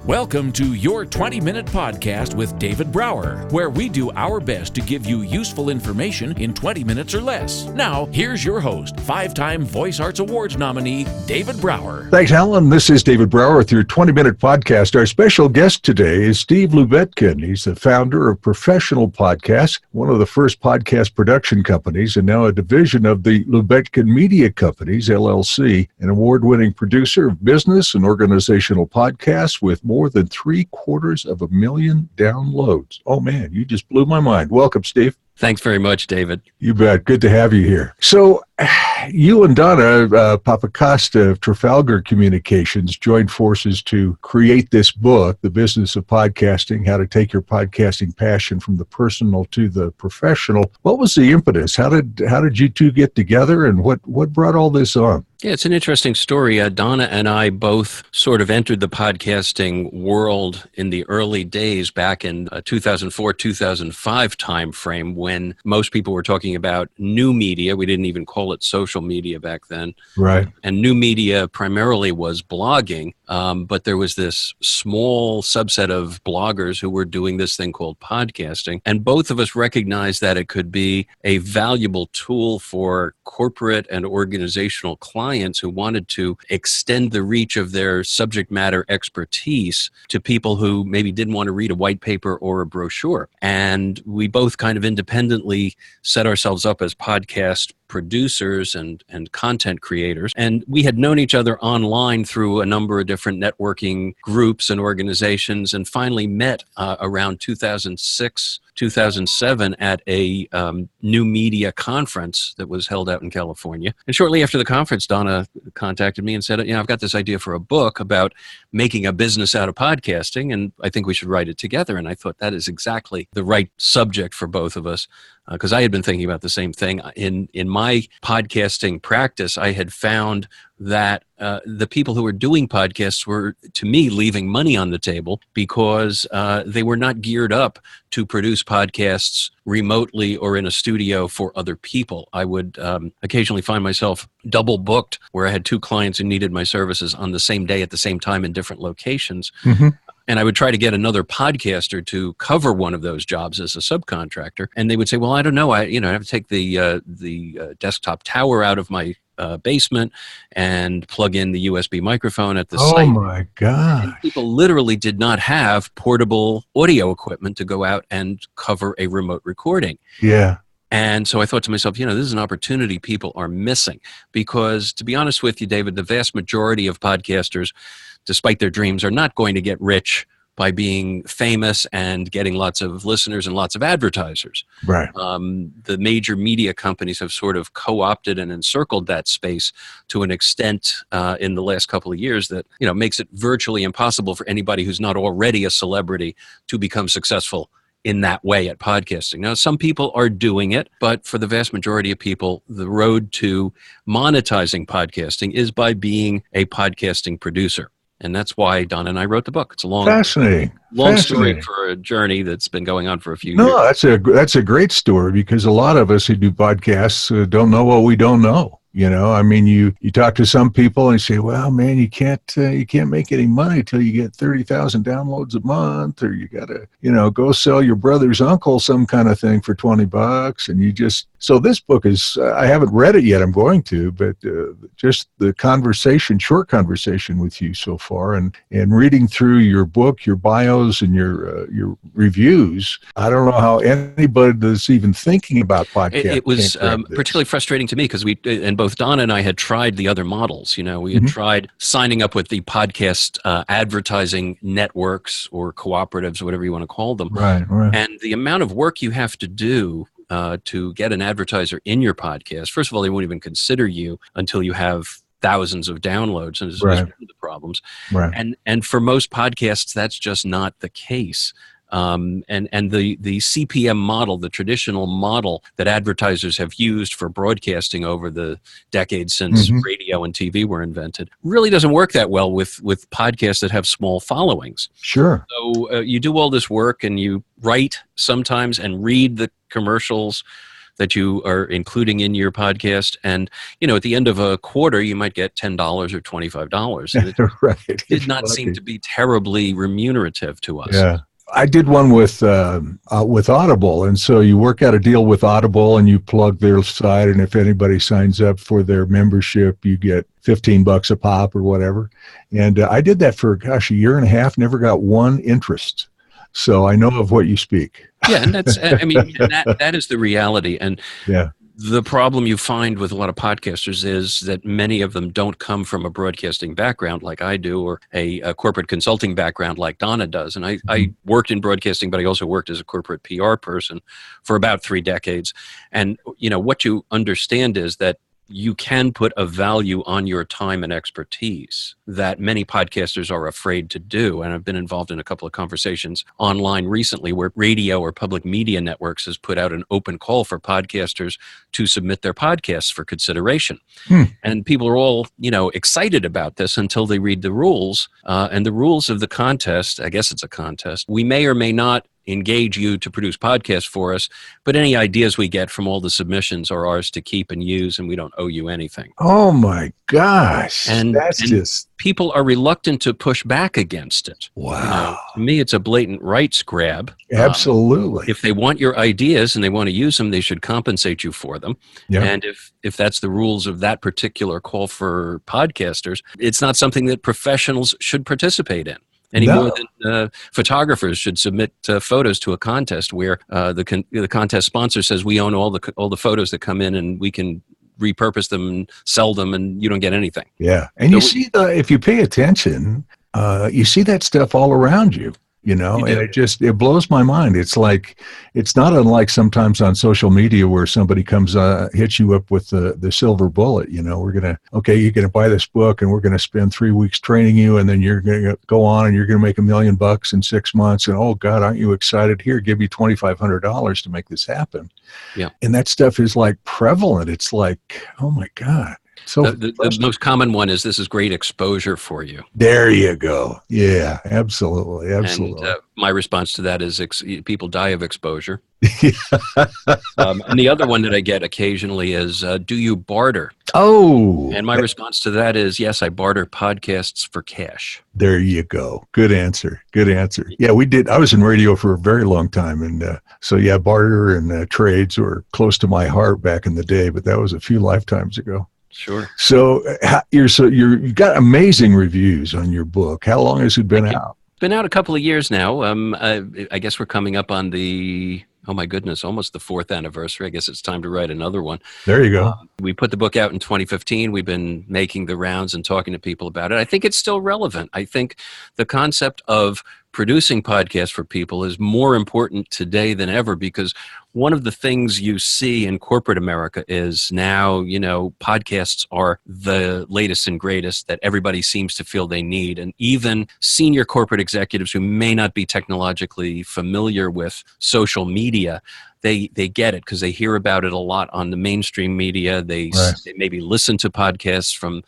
Welcome to your 20-minute podcast with David Brower, where we do our best to give you useful information in 20 minutes or less. Now, here's your host, 5-time Voice Arts Awards nominee, David Brower. Thanks, Alan. This is David Brower with your 20-minute podcast. Our special guest today is Steve Lubetkin. He's the founder of Professional Podcasts, one of the first podcast production companies, and now a division of the Lubetkin Media Companies, LLC, an award-winning producer of business and organizational podcasts with more than 750,000 downloads. Oh man, you just blew my mind. Welcome, Steve. Thanks very much, David. You bet. Good to have you here. So you and Donna Papacosta of Trafalgar Communications joined forces to create this book, The Business of Podcasting, How to Take Your Podcasting Passion from the Personal to the Professional. What was the impetus? How did you two get together, and what brought all this on? Yeah, it's an interesting story. Donna and I both sort of entered the podcasting world in the early days back in 2004-2005 timeframe, when most people were talking about new media. We didn't even call it social media back then. Right. And new media primarily was blogging, but there was this small subset of bloggers who were doing this thing called podcasting. And both of us recognized that it could be a valuable tool for corporate and organizational clients who wanted to extend the reach of their subject matter expertise to people who maybe didn't want to read a white paper or a brochure. And we both kind of independently set ourselves up as podcast producers and content creators. And we had known each other online through a number of different networking groups and organizations, and finally met around 2006, 2007 at a new media conference that was held out in California. And shortly after the conference, Donna contacted me and said, I've got this idea for a book about making a business out of podcasting, and I think we should write it together. And I thought that is exactly the right subject for both of us, because I had been thinking about the same thing. In my podcasting practice, I had found that the people who were doing podcasts were, to me, leaving money on the table because they were not geared up to produce podcasts remotely or in a studio for other people. I would occasionally find myself double booked, where I had two clients who needed my services on the same day at the same time in different locations. Mm-hmm. And I would try to get another podcaster to cover one of those jobs as a subcontractor. And they would say, well, I don't know. I have to take the desktop tower out of my basement and plug in the USB microphone at the site. Oh my God. And people literally did not have portable audio equipment to go out and cover a remote recording. Yeah. And so I thought to myself, this is an opportunity people are missing, because, to be honest with you, David, the vast majority of podcasters, despite their dreams, are not going to get rich by being famous and getting lots of listeners and lots of advertisers. Right. The major media companies have sort of co-opted and encircled that space to an extent in the last couple of years that makes it virtually impossible for anybody who's not already a celebrity to become successful in that way at podcasting. Now, some people are doing it, but for the vast majority of people, the road to monetizing podcasting is by being a podcasting producer. And that's why Don and I wrote the book. It's a long story for a journey that's been going on for a few years. No, that's a great story, because a lot of us who do podcasts don't know what we don't know. You talk to some people and you say, well, man, you can't make any money till you get 30,000 downloads a month, or you got to, go sell your brother's uncle some kind of thing for $20. And so this book is, I haven't read it yet. I'm going to, but just the short conversation with you so far, and reading through your book, your bios and your reviews, I don't know how anybody that's even thinking about podcasting. It was particularly frustrating to me, because both Donna and I had tried the other models. We had tried signing up with the podcast advertising networks or cooperatives, or whatever you want to call them. Right. And the amount of work you have to do to get an advertiser in your podcast, first of all, they won't even consider you until you have thousands of downloads, and it's one of the problems. Right. And for most podcasts, that's just not the case. And the CPM model, the traditional model that advertisers have used for broadcasting over the decades since radio and TV were invented, really doesn't work that well with podcasts that have small followings. Sure. So you do all this work, and you write sometimes and read the commercials that you are including in your podcast. And, at the end of a quarter, you might get $10 or $25. And it Right. did not seem to be terribly remunerative to us. Yeah. I did one with Audible, and so you work out a deal with Audible, and you plug their site, and if anybody signs up for their membership, you get $15 a pop or whatever. And I did that for a year and a half, never got one interest. So I know of what you speak. Yeah, and that is the reality. And yeah. The problem you find with a lot of podcasters is that many of them don't come from a broadcasting background like I do, or a corporate consulting background like Donna does. And I worked in broadcasting, but I also worked as a corporate PR person for about 3 decades. And, what you understand is that you can put a value on your time and expertise that many podcasters are afraid to do. And I've been involved in a couple of conversations online recently where radio or public media networks has put out an open call for podcasters to submit their podcasts for consideration. And people are all, excited about this until they read the rules. And the rules of the contest, I guess it's a contest, we may or may not engage you to produce podcasts for us, but any ideas we get from all the submissions are ours to keep and use, and we don't owe you anything. Oh my gosh. And just people are reluctant to push back against it. Wow. To me, it's a blatant rights grab. Absolutely. If they want your ideas and they want to use them, they should compensate you for them. Yeah. And if that's the rules of that particular call for podcasters, it's not something that professionals should participate in. Any more than photographers should submit photos to a contest where the contest sponsor says we own all the photos that come in and we can repurpose them and sell them, and you don't get anything. Yeah, and so if you pay attention, you see that stuff all around you. And it blows my mind. It's like, it's not unlike sometimes on social media where somebody comes, hits you up with the silver bullet. You're going to buy this book and we're going to spend 3 weeks training you. And then you're going to go on and you're going to make $1 million in 6 months. And oh God, aren't you excited? Here, give you $2,500 to make this happen. Yeah. And that stuff is like prevalent. It's like, oh my God. So the most common one is, this is great exposure for you. There you go. Yeah, absolutely. And my response to that is people die of exposure. And the other one that I get occasionally is, do you barter? Oh. And my response to that is, yes, I barter podcasts for cash. There you go. Good answer. Yeah, we did. I was in radio for a very long time. And so, yeah, barter and trades were close to my heart back in the day, but that was a few lifetimes ago. Sure. So you've got amazing reviews on your book. How long has it been out? It's been out a couple of years now. I guess we're coming up on oh my goodness, almost the 4th anniversary. I guess it's time to write another one. There you go. We put the book out in 2015. We've been making the rounds and talking to people about it. I think it's still relevant. I think the concept of producing podcasts for people is more important today than ever, because one of the things you see in corporate America is now, podcasts are the latest and greatest that everybody seems to feel they need. And even senior corporate executives who may not be technologically familiar with social media, they get it because they hear about it a lot on the mainstream media. They maybe listen to podcasts from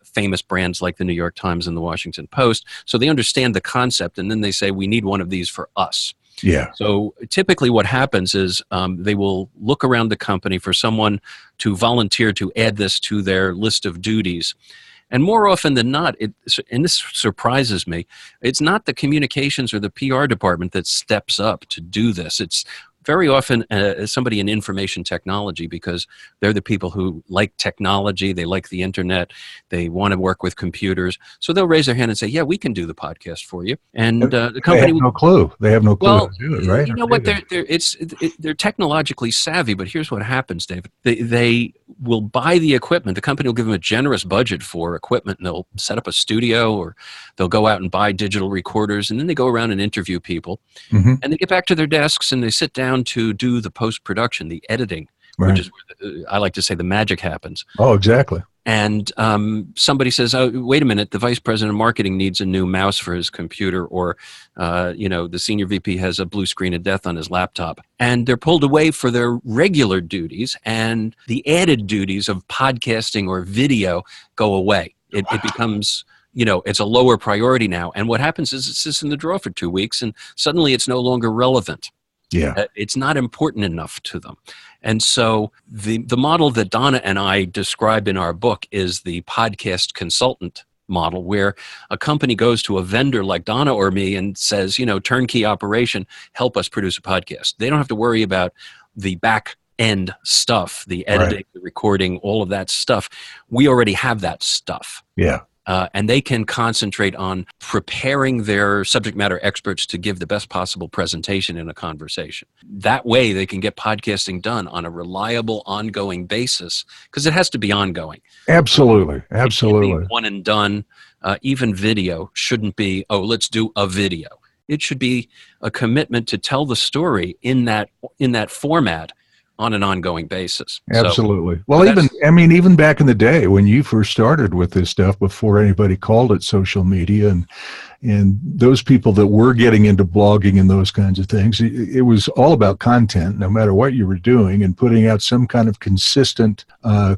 famous brands like the New York Times and the Washington Post. So they understand the concept, and then they say, we need one of these for us. Yeah. So typically what happens is they will look around the company for someone to volunteer to add this to their list of duties. And more often than not, and this surprises me, it's not the communications or the PR department that steps up to do this. It's very often somebody in information technology, because they're the people who like technology, they like the internet, they want to work with computers. So they'll raise their hand and say, yeah, we can do the podcast for you. And the company... They have no clue. They have no clue how to do it, right? You know what? They're technologically savvy, but here's what happens, David. They will buy the equipment. The company will give them a generous budget for equipment, and they'll set up a studio, or they'll go out and buy digital recorders, and then they go around and interview people. And they get back to their desks and they sit down to do the post-production, the editing, which is where I like to say the magic happens. Oh, exactly. And somebody says, oh, wait a minute, the vice president of marketing needs a new mouse for his computer, or, the senior VP has a blue screen of death on his laptop. And they're pulled away for their regular duties, and the added duties of podcasting or video go away. It becomes... it's a lower priority now. And what happens is it sits in the drawer for 2 weeks, and suddenly it's no longer relevant. Yeah. It's not important enough to them. And so the model that Donna and I describe in our book is the podcast consultant model, where a company goes to a vendor like Donna or me and says, turnkey operation, help us produce a podcast. They don't have to worry about the back end stuff, the editing, Right. the recording, all of that stuff. We already have that stuff. Yeah. And they can concentrate on preparing their subject matter experts to give the best possible presentation in a conversation. That way, they can get podcasting done on a reliable, ongoing basis, because it has to be ongoing. Absolutely. It can't Absolutely. be one and done. Even video shouldn't be, let's do a video. It should be a commitment to tell the story in that format on an ongoing basis. Absolutely. Well, even back in the day when you first started with this stuff, before anybody called it social media, and those people that were getting into blogging and those kinds of things, it was all about content, no matter what you were doing, and putting out some kind of consistent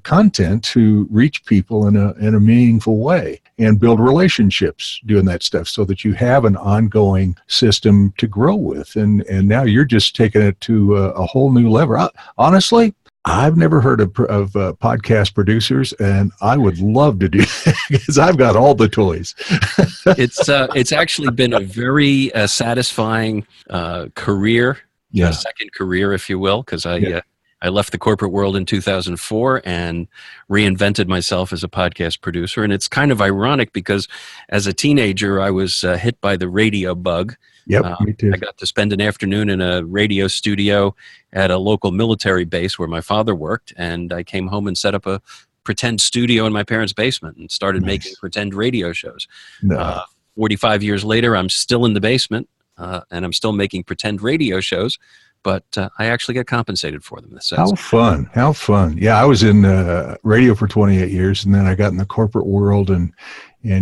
content to reach people in a meaningful way and build relationships doing that stuff, so that you have an ongoing system to grow with. And now you're just taking it to a whole new level. Honestly, I've never heard of podcast producers, and I would love to do that, because I've got all the toys. It's actually been a very satisfying career, Yeah. a second career, if you will, because I left the corporate world in 2004 and reinvented myself as a podcast producer. And it's kind of ironic, because as a teenager, I was hit by the radio bug. Yep, me too. I got to spend an afternoon in a radio studio at a local military base where my father worked, and I came home and set up a pretend studio in my parents' basement and started making pretend radio shows. No. 45 years later, I'm still in the basement, and I'm still making pretend radio shows, but I actually get compensated for them. How fun. How fun. Yeah, I was in radio for 28 years, and then I got in the corporate world and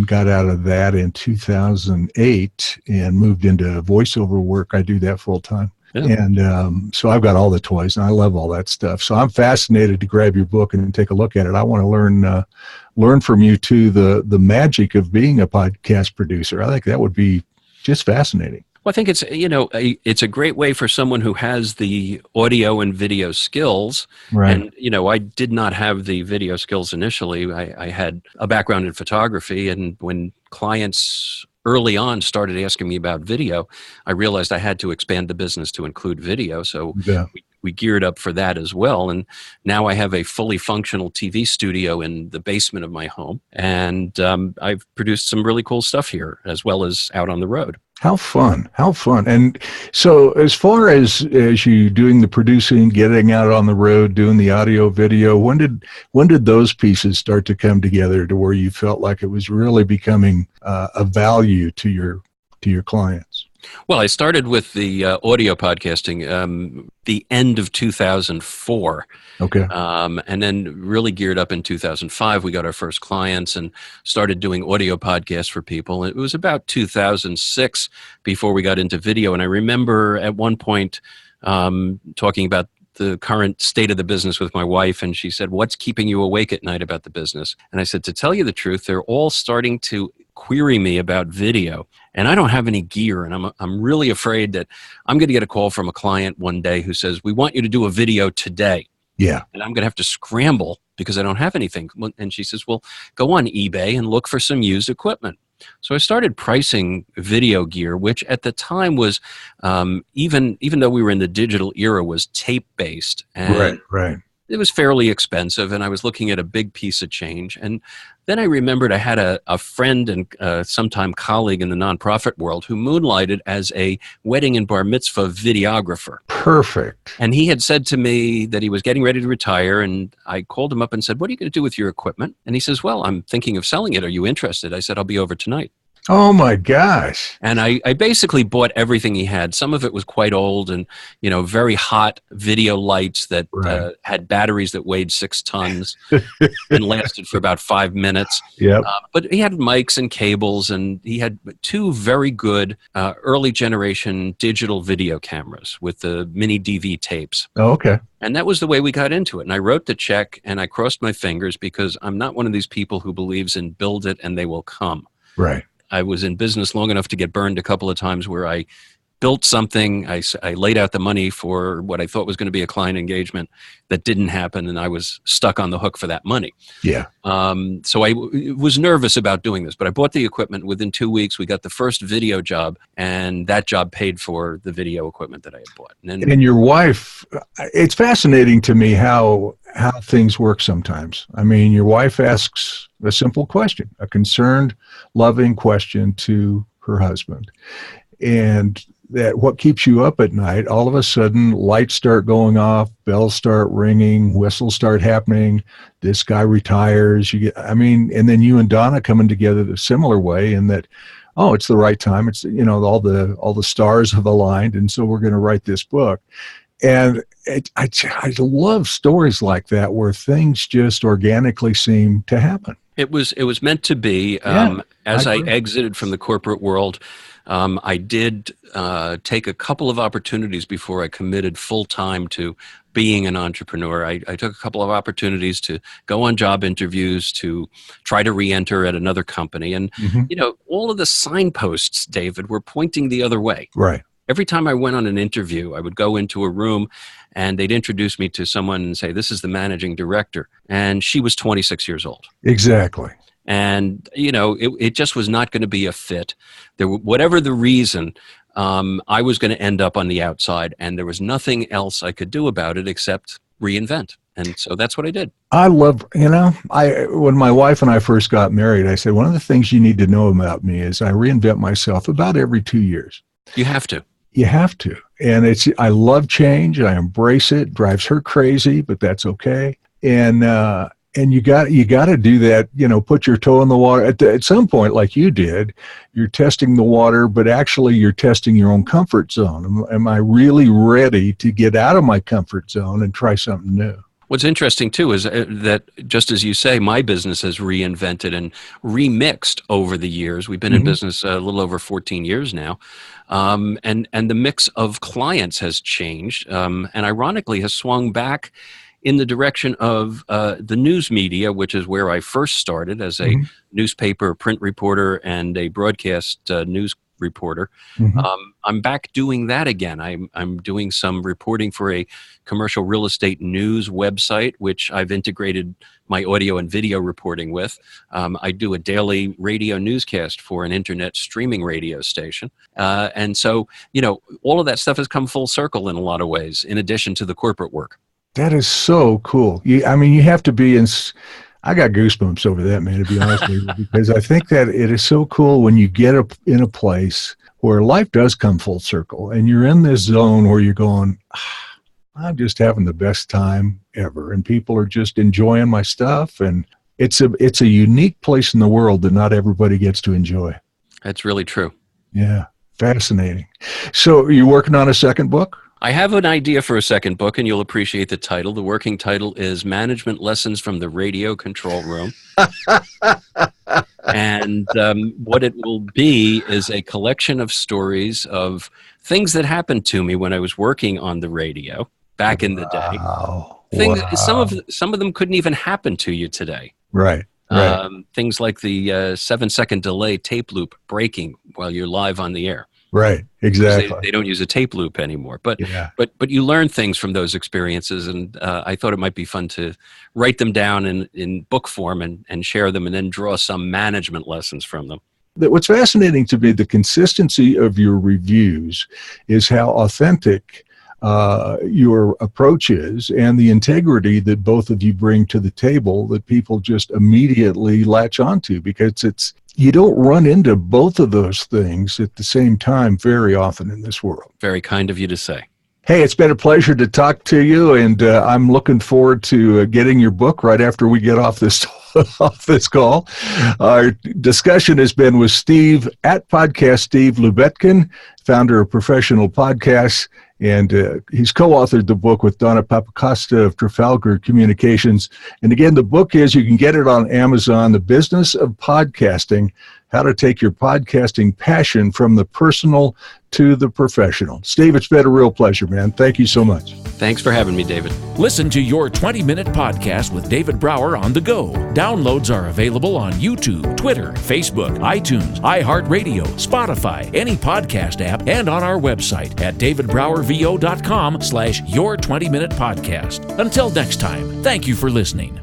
got out of that in 2008 and moved into voiceover work. I do that full time. Yeah. And so I've got all the toys, and I love all that stuff. So I'm fascinated to grab your book and take a look at it. I want to learn from you too, the magic of being a podcast producer. I think that would be just fascinating. Well, I think it's a great way for someone who has the audio and video skills. Right. And, I did not have the video skills initially. I had a background in photography, and when clients early on started asking me about video, I realized I had to expand the business to include video. So we geared up for that as well. And now I have a fully functional TV studio in the basement of my home. And I've produced some really cool stuff here, as well as out on the road. How fun. How fun. And so as far as you doing the producing, getting out on the road, doing the audio, video, when did those pieces start to come together to where you felt like it was really becoming a value to your clients? Well, I started with the audio podcasting the end of 2004. Okay. And then really geared up in 2005. We got our first clients and started doing audio podcasts for people. It was about 2006 before we got into video. And I remember at one point talking about the current state of the business with my wife, and she said, "What's keeping you awake at night about the business?" And I said, "To tell you the truth, they're all starting to query me about video, and I don't have any gear, and I'm really afraid that I'm going to get a call from a client one day who says, 'We want you to do a video today.'" Yeah. And I'm going to have to scramble because I don't have anything. And she says, "Well, go on eBay and look for some used equipment." So I started pricing video gear, which at the time was, even though we were in the digital era, was tape-based. And right. It was fairly expensive, and I was looking at a big piece of change. And then I remembered I had a friend and sometime colleague in the nonprofit world who moonlighted as a wedding and bar mitzvah videographer. Perfect. And he had said to me that he was getting ready to retire, and I called him up and said, "What are you going to do with your equipment?" And he says, "Well, I'm thinking of selling it. Are you interested?" I said, "I'll be over tonight." Oh my gosh. And I basically bought everything he had. Some of it was quite old and, very hot video lights that had batteries that weighed 6 tons and lasted for about 5 minutes. Yep. But he had mics and cables, and he had 2 very good early generation digital video cameras with the mini DV tapes. Oh, okay. And that was the way we got into it. And I wrote the check and I crossed my fingers, because I'm not one of these people who believes in build it and they will come. Right. I was in business long enough to get burned a couple of times where I built something. I laid out the money for what I thought was going to be a client engagement that didn't happen, and I was stuck on the hook for that money. Yeah. So I was nervous about doing this, but I bought the equipment. Within 2 weeks, we got the first video job, and that job paid for the video equipment that I had bought. And your wife, it's fascinating to me how things work sometimes. I mean, your wife asks a simple question, a concerned, loving question to her husband. And that what keeps you up at night, all of a sudden lights start going off, bells start ringing, whistles start happening, this guy retires, and then you and Donna coming together the similar way in that, oh, it's the right time. It's, all the stars have aligned. And so we're going to write this book. And I love stories like that where things just organically seem to happen. It was meant to be. As I exited from the corporate world, I did take a couple of opportunities before I committed full time to being an entrepreneur. I took a couple of opportunities to go on job interviews, to try to re-enter at another company. And, all of the signposts, David, were pointing the other way. Right. Every time I went on an interview, I would go into a room and they'd introduce me to someone and say, this is the managing director. And she was 26 years old. Exactly. And, it just was not going to be a fit. Whatever the reason, I was going to end up on the outside, and there was nothing else I could do about it except reinvent. And so that's what I did. I love, when my wife and I first got married, I said, one of the things you need to know about me is I reinvent myself about every 2 years. You have to. You have to. And I love change. I embrace it. Drives her crazy, but that's okay. And you got to do that, put your toe in the water. At some point, like you did, you're testing the water, but actually you're testing your own comfort zone. Am I really ready to get out of my comfort zone and try something new? What's interesting, too, is that, just as you say, my business has reinvented and remixed over the years. We've been in business a little over 14 years now. And the mix of clients has changed and ironically has swung back in the direction of the news media, which is where I first started as a newspaper print reporter and a broadcast news reporter. I'm back doing that again. I'm doing some reporting for a commercial real estate news website, which I've integrated my audio and video reporting with. I do a daily radio newscast for an internet streaming radio station. And so, all of that stuff has come full circle in a lot of ways, in addition to the corporate work. That is so cool. You have to be in. I got goosebumps over that, man, to be honest with you, because I think that it is so cool when you get in a place where life does come full circle and you're in this zone where you're going, I'm just having the best time ever. And people are just enjoying my stuff. And it's a unique place in the world that not everybody gets to enjoy. That's really true. Yeah. Fascinating. So are you working on a second book? I have an idea for a second book, and you'll appreciate the title. The working title is Management Lessons from the Radio Control Room. And what it will be is a collection of stories of things that happened to me when I was working on the radio back in the day. Things, some of them couldn't even happen to you today. Right. Things like the 7-second delay tape loop breaking while you're live on the air. Right, exactly. They don't use a tape loop anymore. But you learn things from those experiences, and I thought it might be fun to write them down in book form and share them, and then draw some management lessons from them. What's fascinating to me, the consistency of your reviews is how authentic your approach is, and the integrity that both of you bring to the table that people just immediately latch onto, because you don't run into both of those things at the same time very often in this world. Very kind of you to say. Hey, it's been a pleasure to talk to you, and I'm looking forward to getting your book right after we get off this call. Our discussion has been with Steve at Podcast Steve Lubetkin, founder of Professional Podcasts, and he's co-authored the book with Donna Papacosta of Trafalgar Communications. And again, the book you can get it on Amazon, The Business of Podcasting, How to Take Your Podcasting Passion from the Personal to the Professional. Steve, it's been a real pleasure, man. Thank you so much. Thanks for having me, David. Listen to Your 20-Minute Podcast with David Brower on the go. Downloads are available on YouTube, Twitter, Facebook, iTunes, iHeartRadio, Spotify, any podcast app, and on our website at davidbrowervo.com/Your 20-Minute Podcast. Until next time, thank you for listening.